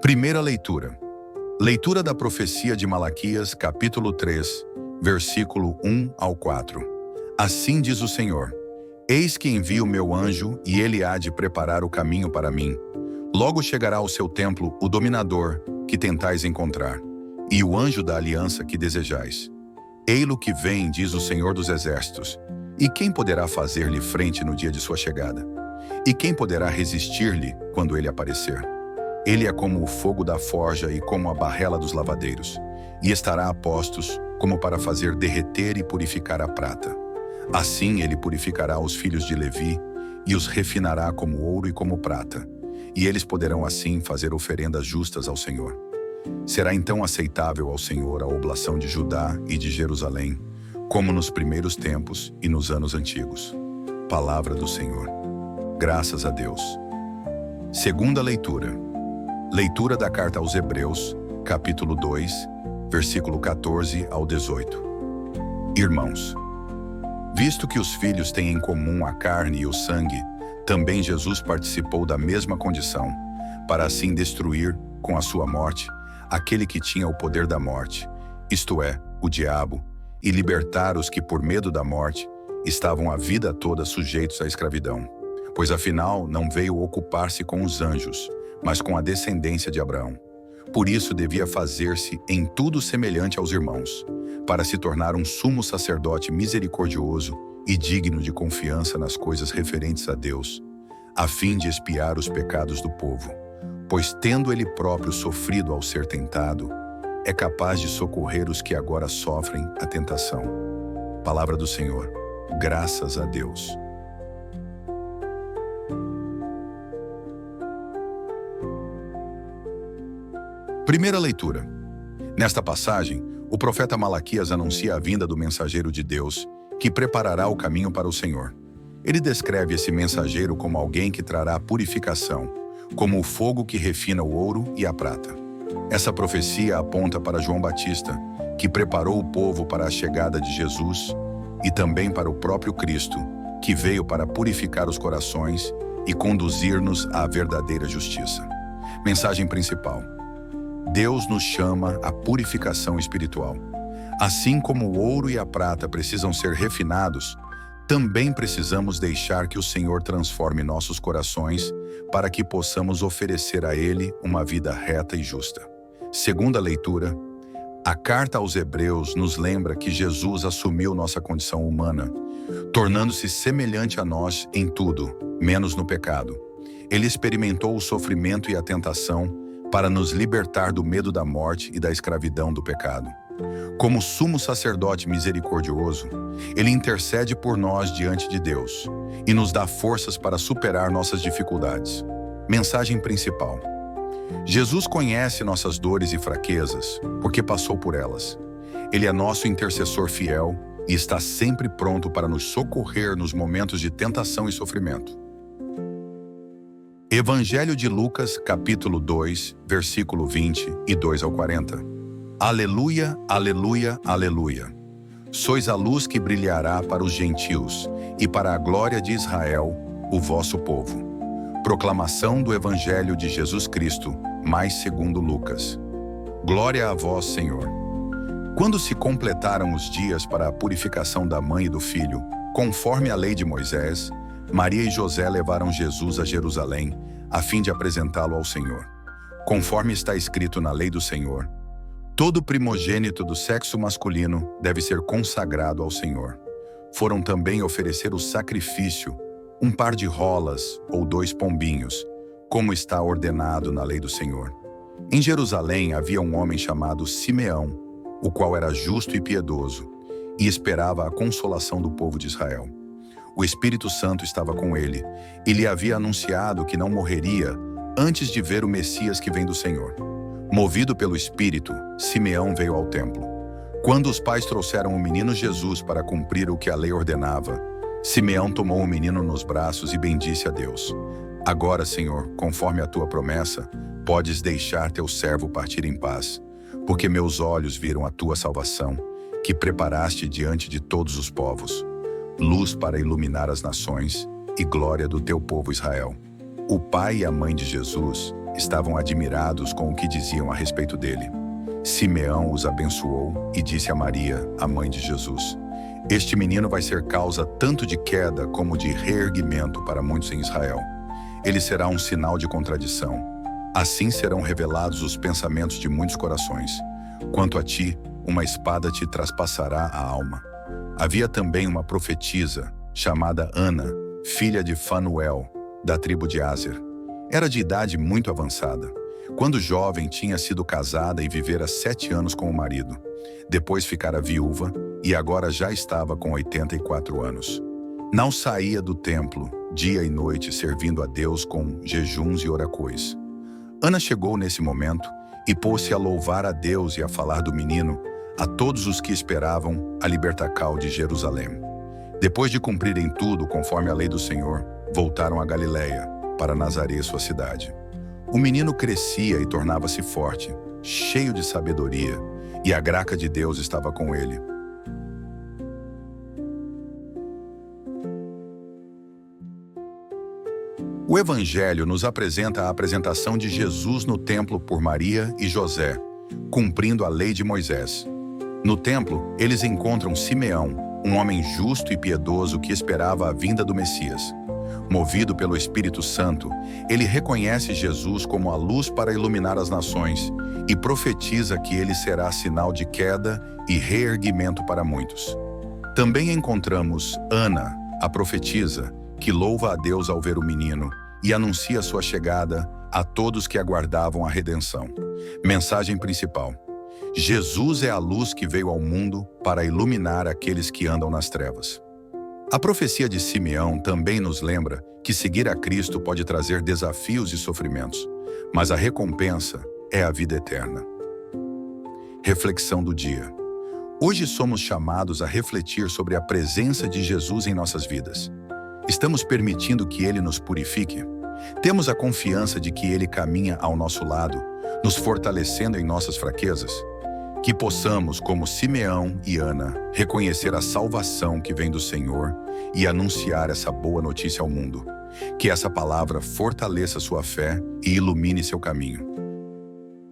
Primeira leitura. Leitura da profecia de Malaquias, capítulo 3, versículo 1 ao 4. Assim diz o Senhor: Eis que envio o meu anjo, e ele há de preparar o caminho para mim. Logo chegará ao seu templo o dominador que tentais encontrar, e o anjo da aliança que desejais. Ei-lo que vem, diz o Senhor dos Exércitos. E quem poderá fazer-lhe frente no dia de sua chegada? E quem poderá resistir-lhe quando ele aparecer? Ele é como o fogo da forja e como a barrela dos lavadeiros, e estará a postos como para fazer derreter e purificar a prata. Assim ele purificará os filhos de Levi e os refinará como ouro e como prata, e eles poderão assim fazer oferendas justas ao Senhor. Será então aceitável ao Senhor a oblação de Judá e de Jerusalém, como nos primeiros tempos e nos anos antigos. Palavra do Senhor. Graças a Deus. Segunda leitura. Leitura da carta aos Hebreus, capítulo 2, versículo 14 ao 18. Irmãos, visto que os filhos têm em comum a carne e o sangue, também Jesus participou da mesma condição, para assim destruir, com a sua morte, aquele que tinha o poder da morte, isto é, o diabo, e libertar os que, por medo da morte, estavam a vida toda sujeitos à escravidão. Pois afinal não veio ocupar-se com os anjos, mas com a descendência de Abraão. Por isso devia fazer-se em tudo semelhante aos irmãos, para se tornar um sumo sacerdote misericordioso e digno de confiança nas coisas referentes a Deus, a fim de expiar os pecados do povo. Pois tendo ele próprio sofrido ao ser tentado, é capaz de socorrer os que agora sofrem a tentação. Palavra do Senhor. Graças a Deus. Primeira leitura. Nesta passagem, o profeta Malaquias anuncia a vinda do mensageiro de Deus, que preparará o caminho para o Senhor. Ele descreve esse mensageiro como alguém que trará purificação, como o fogo que refina o ouro e a prata. Essa profecia aponta para João Batista, que preparou o povo para a chegada de Jesus, e também para o próprio Cristo, que veio para purificar os corações e conduzir-nos à verdadeira justiça. Mensagem principal. Deus nos chama à purificação espiritual. Assim como o ouro e a prata precisam ser refinados, também precisamos deixar que o Senhor transforme nossos corações para que possamos oferecer a Ele uma vida reta e justa. Segunda leitura. A carta aos Hebreus nos lembra que Jesus assumiu nossa condição humana, tornando-se semelhante a nós em tudo, menos no pecado. Ele experimentou o sofrimento e a tentação para nos libertar do medo da morte e da escravidão do pecado. Como sumo sacerdote misericordioso, ele intercede por nós diante de Deus e nos dá forças para superar nossas dificuldades. Mensagem principal. Jesus conhece nossas dores e fraquezas, porque passou por elas. Ele é nosso intercessor fiel e está sempre pronto para nos socorrer nos momentos de tentação e sofrimento. Evangelho de Lucas, capítulo 2, versículo 20 e 2 ao 40. Aleluia, aleluia, aleluia. Sois a luz que brilhará para os gentios e para a glória de Israel, o vosso povo. Proclamação do Evangelho de Jesus Cristo, mais segundo Lucas. Glória a vós, Senhor. Quando se completaram os dias para a purificação da mãe e do filho, conforme a lei de Moisés, Maria e José levaram Jesus a Jerusalém, a fim de apresentá-lo ao Senhor. Conforme está escrito na lei do Senhor, todo primogênito do sexo masculino deve ser consagrado ao Senhor. Foram também oferecer o sacrifício, um par de rolas ou 2 pombinhos, como está ordenado na lei do Senhor. Em Jerusalém havia um homem chamado Simeão, o qual era justo e piedoso, e esperava a consolação do povo de Israel. O Espírito Santo estava com ele, e lhe havia anunciado que não morreria antes de ver o Messias que vem do Senhor. Movido pelo Espírito, Simeão veio ao templo. Quando os pais trouxeram o menino Jesus para cumprir o que a lei ordenava, Simeão tomou o menino nos braços e bendisse a Deus. Agora, Senhor, conforme a tua promessa, podes deixar teu servo partir em paz, porque meus olhos viram a tua salvação, que preparaste diante de todos os povos, luz para iluminar as nações e glória do teu povo Israel. O pai e a mãe de Jesus estavam admirados com o que diziam a respeito dele. Simeão os abençoou e disse a Maria, a mãe de Jesus: Este menino vai ser causa tanto de queda como de reerguimento para muitos em Israel. Ele será um sinal de contradição. Assim serão revelados os pensamentos de muitos corações. Quanto a ti, uma espada te traspassará a alma. Havia também uma profetisa, chamada Ana, filha de Fanuel, da tribo de Aser. Era de idade muito avançada. Quando jovem, tinha sido casada e vivera 7 anos com o marido. Depois ficara viúva e agora já estava com 84 anos. Não saía do templo, dia e noite, servindo a Deus com jejuns e oracões. Ana chegou nesse momento e pôs-se a louvar a Deus e a falar do menino a todos os que esperavam a libertacal de Jerusalém. Depois de cumprirem tudo conforme a lei do Senhor, voltaram a Galiléia, para Nazaré, sua cidade. O menino crescia e tornava-se forte, cheio de sabedoria, e a graça de Deus estava com ele. O Evangelho nos apresenta a apresentação de Jesus no templo por Maria e José, cumprindo a lei de Moisés. No templo, eles encontram Simeão, um homem justo e piedoso que esperava a vinda do Messias. Movido pelo Espírito Santo, ele reconhece Jesus como a luz para iluminar as nações e profetiza que ele será sinal de queda e reerguimento para muitos. Também encontramos Ana, a profetisa, que louva a Deus ao ver o menino e anuncia sua chegada a todos que aguardavam a redenção. Mensagem principal: Jesus é a luz que veio ao mundo para iluminar aqueles que andam nas trevas. A profecia de Simeão também nos lembra que seguir a Cristo pode trazer desafios e sofrimentos, mas a recompensa é a vida eterna. Reflexão do dia. Hoje somos chamados a refletir sobre a presença de Jesus em nossas vidas. Estamos permitindo que Ele nos purifique? Temos a confiança de que Ele caminha ao nosso lado, nos fortalecendo em nossas fraquezas? Que possamos, como Simeão e Ana, reconhecer a salvação que vem do Senhor e anunciar essa boa notícia ao mundo. Que essa palavra fortaleça sua fé e ilumine seu caminho.